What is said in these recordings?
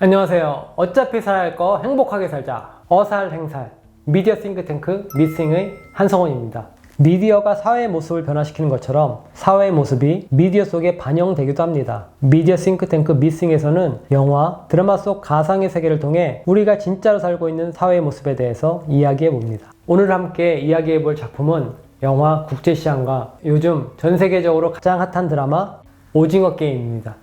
안녕하세요. 어차피 살아야 할 거 행복하게 살자. 어살행살 미디어 싱크탱크 미싱의 한성원입니다. 미디어가 사회의 모습을 변화시키는 것처럼 사회의 모습이 미디어 속에 반영되기도 합니다. 미디어 싱크탱크 미싱에서는 영화, 드라마 속 가상의 세계를 통해 우리가 진짜로 살고 있는 사회의 모습에 대해서 이야기해 봅니다. 오늘 함께 이야기해 볼 작품은 영화 국제시장과 요즘 전 세계적으로 가장 핫한 드라마 오징어 게임입니다.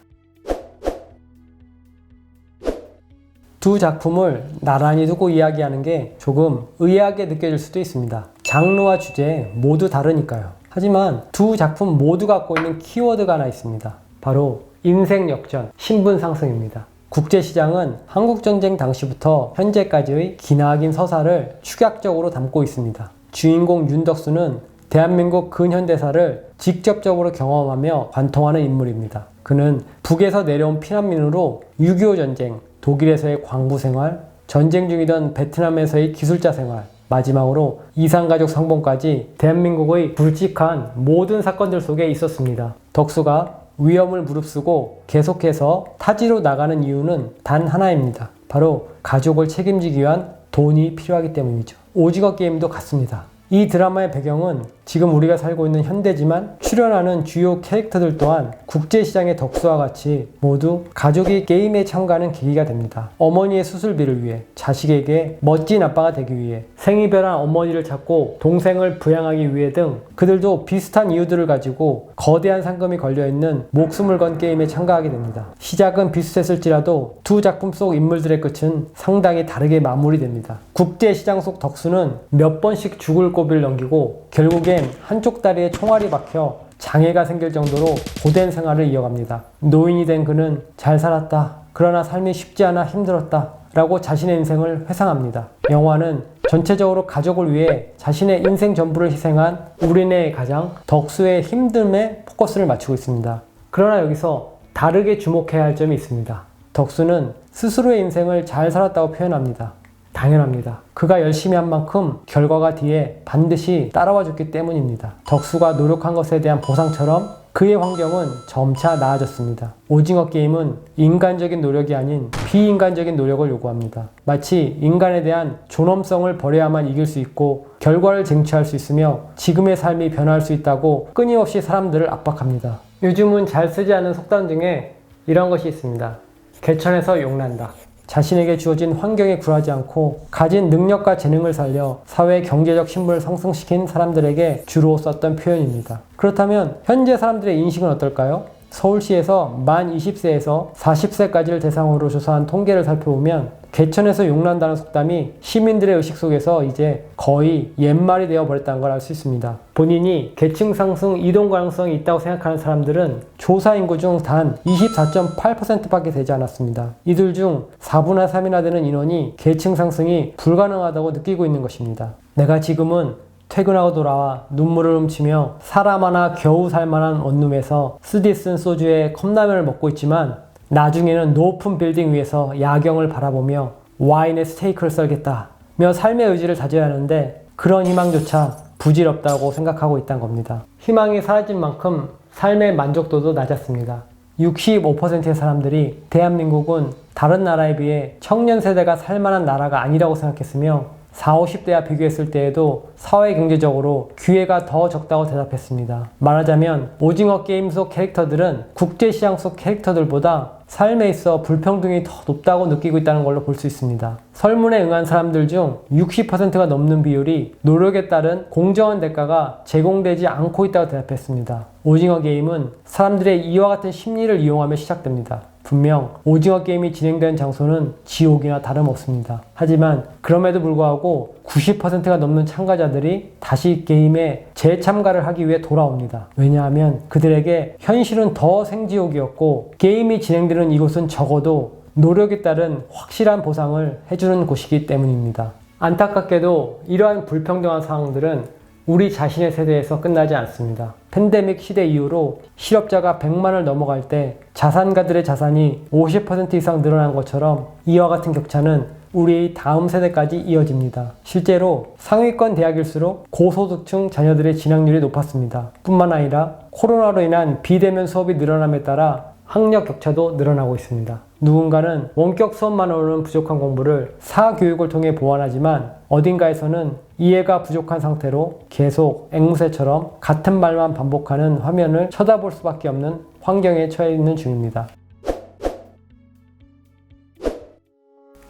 두 작품을 나란히 두고 이야기하는 게 조금 의아하게 느껴질 수도 있습니다. 장르와 주제 모두 다르니까요. 하지만 두 작품 모두 갖고 있는 키워드가 하나 있습니다. 바로 인생 역전, 신분 상승입니다. 국제시장은 한국전쟁 당시부터 현재까지의 기나긴 서사를 축약적으로 담고 있습니다. 주인공 윤덕수는 대한민국 근현대사를 직접적으로 경험하며 관통하는 인물입니다. 그는 북에서 내려온 피난민으로 6.25 전쟁, 독일에서의 광부 생활, 전쟁 중이던 베트남에서의 기술자 생활, 마지막으로 이산가족 상봉까지 대한민국의 굵직한 모든 사건들 속에 있었습니다. 덕수가 위험을 무릅쓰고 계속해서 타지로 나가는 이유는 단 하나입니다. 바로 가족을 책임지기 위한 돈이 필요하기 때문이죠. 오징어 게임도 같습니다. 이 드라마의 배경은 지금 우리가 살고 있는 현대지만 출연하는 주요 캐릭터들 또한 국제시장의 덕수와 같이 모두 가족이 게임에 참가하는 계기가 됩니다. 어머니의 수술비를 위해, 자식에게 멋진 아빠가 되기 위해, 생이별한 어머니를 찾고 동생을 부양하기 위해 등 그들도 비슷한 이유들을 가지고 거대한 상금이 걸려있는 목숨을 건 게임에 참가하게 됩니다. 시작은 비슷했을지라도 두 작품 속 인물들의 끝은 상당히 다르게 마무리됩니다. 국제시장 속 덕수는 몇 번씩 죽을 고비를 넘기고 결국엔 한쪽 다리에 총알이 박혀 장애가 생길 정도로 고된 생활을 이어갑니다. 노인이 된 그는 잘 살았다. 그러나 삶이 쉽지 않아 힘들었다. 라고 자신의 인생을 회상합니다. 영화는 전체적으로 가족을 위해 자신의 인생 전부를 희생한 우리네 가장 덕수의 힘듦에 포커스를 맞추고 있습니다. 그러나 여기서 다르게 주목해야 할 점이 있습니다. 덕수는 스스로의 인생을 잘 살았다고 표현합니다. 당연합니다. 그가 열심히 한 만큼 결과가 뒤에 반드시 따라와 줬기 때문입니다. 덕수가 노력한 것에 대한 보상처럼 그의 환경은 점차 나아졌습니다. 오징어 게임은 인간적인 노력이 아닌 비인간적인 노력을 요구합니다. 마치 인간에 대한 존엄성을 버려야만 이길 수 있고 결과를 쟁취할 수 있으며 지금의 삶이 변화할 수 있다고 끊임없이 사람들을 압박합니다. 요즘은 잘 쓰지 않은 속담 중에 이런 것이 있습니다. 개천에서 용난다. 자신에게 주어진 환경에 굴하지 않고 가진 능력과 재능을 살려 사회 경제적 신분을 상승시킨 사람들에게 주로 썼던 표현입니다. 그렇다면 현재 사람들의 인식은 어떨까요? 서울시에서 만 20세에서 40세까지를 대상으로 조사한 통계를 살펴보면 개천에서 용난다는 속담이 시민들의 의식 속에서 이제 거의 옛말이 되어버렸다는 걸 알 수 있습니다. 본인이 계층 상승 이동 가능성이 있다고 생각하는 사람들은 조사 인구 중 단 24.8%밖에 되지 않았습니다. 이들 중 4분의 3이나 되는 인원이 계층 상승이 불가능하다고 느끼고 있는 것입니다. 내가 지금은 퇴근하고 돌아와 눈물을 훔치며 사람 하나 겨우 살만한 원룸에서 쓰디쓴 소주에 컵라면을 먹고 있지만 나중에는 높은 빌딩 위에서 야경을 바라보며 와인에 스테이크를 썰겠다며 삶의 의지를 다져야 하는데 그런 희망조차 부질없다고 생각하고 있다는 겁니다. 희망이 사라진 만큼 삶의 만족도도 낮았습니다. 65%의 사람들이 대한민국은 다른 나라에 비해 청년 세대가 살만한 나라가 아니라고 생각했으며 40, 50대와 비교했을 때에도 사회 경제적으로 기회가 더 적다고 대답했습니다. 말하자면 오징어 게임 속 캐릭터들은 국제시장 속 캐릭터들보다 삶에 있어 불평등이 더 높다고 느끼고 있다는 걸로 볼 수 있습니다. 설문에 응한 사람들 중 60%가 넘는 비율이 노력에 따른 공정한 대가가 제공되지 않고 있다고 대답했습니다. 오징어 게임은 사람들의 이와 같은 심리를 이용하며 시작됩니다. 분명 오징어 게임이 진행되는 장소는 지옥이나 다름없습니다. 하지만 그럼에도 불구하고 90%가 넘는 참가자들이 다시 게임에 재참가를 하기 위해 돌아옵니다. 왜냐하면 그들에게 현실은 더 생지옥이었고 게임이 진행되는 이곳은 적어도 노력에 따른 확실한 보상을 해주는 곳이기 때문입니다. 안타깝게도 이러한 불평등한 상황들은 우리 자신의 세대에서 끝나지 않습니다. 팬데믹 시대 이후로 실업자가 100만을 넘어갈 때 자산가들의 자산이 50% 이상 늘어난 것처럼 이와 같은 격차는 우리 다음 세대까지 이어집니다. 실제로 상위권 대학일수록 고소득층 자녀들의 진학률이 높았습니다. 뿐만 아니라 코로나로 인한 비대면 수업이 늘어남에 따라 학력 격차도 늘어나고 있습니다. 누군가는 원격 수업만으로는 부족한 공부를 사교육을 통해 보완하지만 어딘가에서는 이해가 부족한 상태로 계속 앵무새처럼 같은 말만 반복하는 화면을 쳐다볼 수밖에 없는 환경에 처해 있는 중입니다.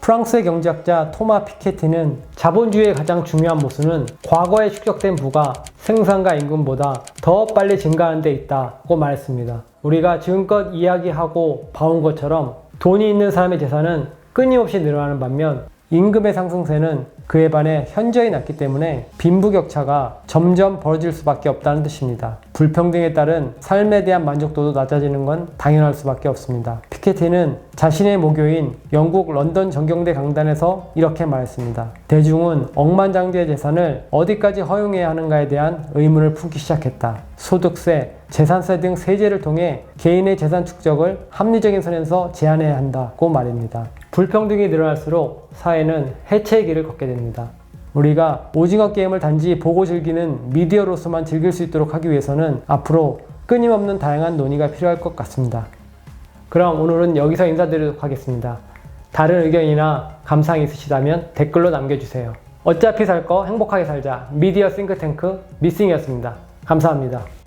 프랑스의 경제학자 토마 피케티는 자본주의의 가장 중요한 모순은 과거에 축적된 부가 생산과 임금보다 더 빨리 증가하는 데 있다고 말했습니다. 우리가 지금껏 이야기하고 봐온 것처럼 돈이 있는 사람의 재산은 끊임없이 늘어나는 반면 임금의 상승세는 그에 반해 현저히 낮기 때문에 빈부격차가 점점 벌어질 수밖에 없다는 뜻입니다. 불평등에 따른 삶에 대한 만족도도 낮아지는 건 당연할 수밖에 없습니다. 피케티는 자신의 모교인 영국 런던 정경대 강단에서 이렇게 말했습니다. 대중은 억만장자의 재산을 어디까지 허용해야 하는가에 대한 의문을 품기 시작했다. 소득세, 재산세 등 세제를 통해 개인의 재산 축적을 합리적인 선에서 제한해야 한다고 말입니다. 불평등이 늘어날수록 사회는 해체의 길을 걷게 됩니다. 우리가 오징어 게임을 단지 보고 즐기는 미디어로서만 즐길 수 있도록 하기 위해서는 앞으로 끊임없는 다양한 논의가 필요할 것 같습니다. 그럼 오늘은 여기서 인사드리도록 하겠습니다. 다른 의견이나 감상이 있으시다면 댓글로 남겨주세요. 어차피 살 거 행복하게 살자. 미디어 싱크탱크 미싱이었습니다. 감사합니다.